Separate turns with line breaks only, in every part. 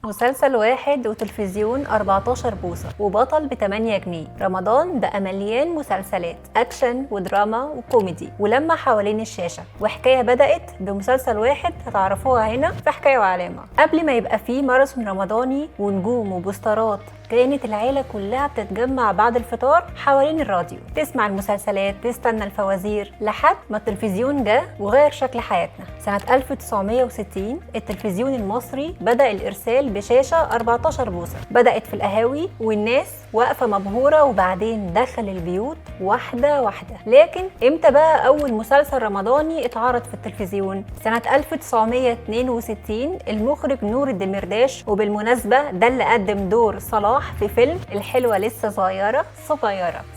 مسلسل واحد وتلفزيون 14 بوصة وبطل ب8 جنيه. رمضان بقى مليان مسلسلات أكشن ودراما وكوميدي ولما حوالين الشاشة، وحكاية بدأت بمسلسل واحد هتعرفوها هنا في حكاية وعلامة. قبل ما يبقى فيه ماراثون رمضاني ونجوم وبوسترات، كانت العيلة كلها بتتجمع بعد الفطار حوالين الراديو تسمع المسلسلات، تستنى الفوازير، لحد ما التلفزيون جه وغير شكل حياتنا. سنة 1960 التلفزيون المصري بدأ الإرسال بشاشة 14 بوصة، بدأت في القهاوي والناس واقفة مبهورة، وبعدين دخل البيوت واحدة واحدة. لكن امتى بقى أول مسلسل رمضاني اتعرض في التلفزيون؟ سنة 1962 المخرج نور الدمرداش، وبالمناسبة ده اللي قدم دور صلاح في فيلم الحلوة لسه صغيرة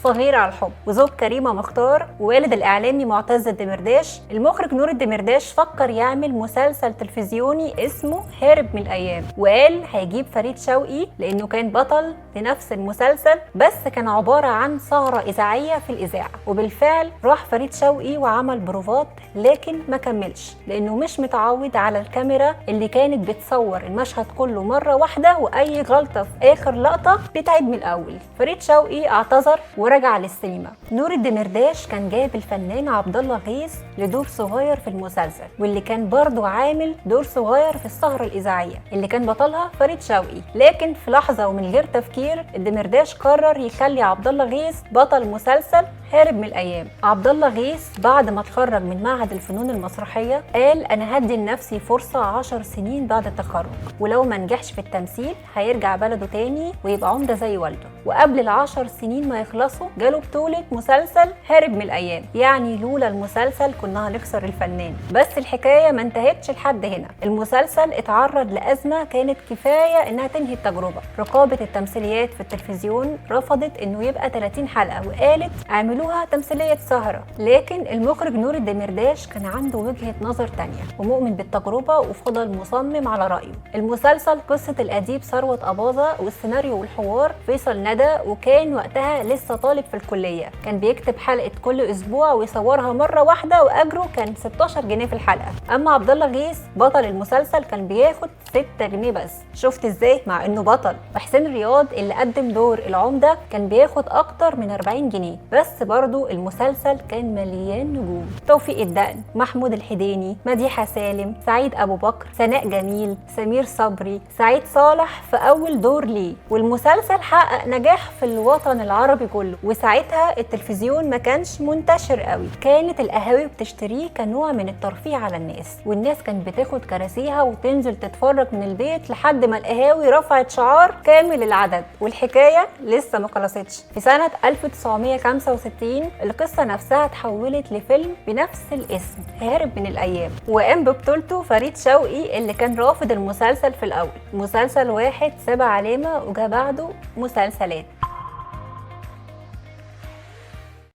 صغيرة على الحب، وزوج كريمة مختار ووالد الإعلامي معتز الدمرداش. المخرج نور الدمرداش فكر يعمل مسلسل تلفزيوني اسمه هارب من الأيام، وقال هيجيب فريد شوقي لأنه كان بطل لنفس المسلسل، بس كان عبارة عن سهرة إذاعية في الإذاعة. وبالفعل راح فريد شوقي وعمل بروفات، لكن ما كملش لأنه مش متعود على الكاميرا اللي كانت بتصور المشهد كله مرة واحدة، وأي غلطة في آخر لقطة بتعيد من الأول. فريد شوقي اعتذر ورجع للسينما. نور الدمرداش كان جايب الفنان عبد الله غيث لدور صغير في المسلسل، واللي كان برضه عامل دور صغير في السهرة الإذاعية اللي كان بطلها فريد شوقي. لكن في لحظة ومن غير تفكير الدمرداش قرر يخلي عبد الله غيث بطل مسلسل هارب من الأيام. عبد الله غيث بعد ما اتخرج من معهد الفنون المسرحية قال أنا هدي لنفسي فرصة 10 سنين بعد التخرج، ولو ما نجحش في التمثيل هيرجع بلده تاني ويبقى عمدة زي والده. وقبل ال10 سنين ما يخلصوا جاله بطولة مسلسل هارب من الأيام. يعني لولا المسلسل كنا هنخسر الفنان. بس الحكاية ما انتهتش لحد هنا، المسلسل اتعرض لأزمة كانت كفاية انها تنهي التجربة. رقابة التمثيليات في التلفزيون رفضت انه يبقى 30 حلقة وقالت اعملوها تمثيلية سهرة. لكن المخرج نور الدمرداش كان عنده وجهة نظر تانية ومؤمن بالتجربة وفضل مصمم على رأيه. المسلسل قصة الأديب ثروت أباظة، والسيناريو والحوار فيصل ندى، وكان وقتها لسه طالب في الكلية. كان بيكتب حلقة كل أسبوع ويصورها مرة واحدة، وأجره كان 16 جنيه في الحلقة. أما عبد الله غيث بطل المسلسل كان بياخد 6 جنيه بس. شفت ازاي مع انه بطل؟ وحسين رياض اللي قدم دور العمدة كان بياخد اكتر من 40 جنيه بس. برضو المسلسل كان مليان نجوم: توفيق الدقن، محمود الحديني، مديحة سالم، سعيد ابو بكر، سناء جميل، سمير صبري، سعيد صالح في اول دور ليه. والمسلسل حقق نجاح في الوطن العربي كله، وساعتها التلفزيون ما كانش منتشر قوي، كانت القهاوي بتشتريه كنوع من الترفيه على الناس، والناس كانت بتاخد كراسيها وتنزل تتفرج من البيت لحد ما القهاوي رفعت شعار كامل العدد. والحكاية لسه ما خلصتش. في سنة 1965 القصة نفسها اتحولت لفيلم بنفس الاسم هارب من الأيام، وقام ببطولته فريد شوقي اللي كان رافض المسلسل في الأول. مسلسل واحد ساب علامة وجا بعده مسلسلات.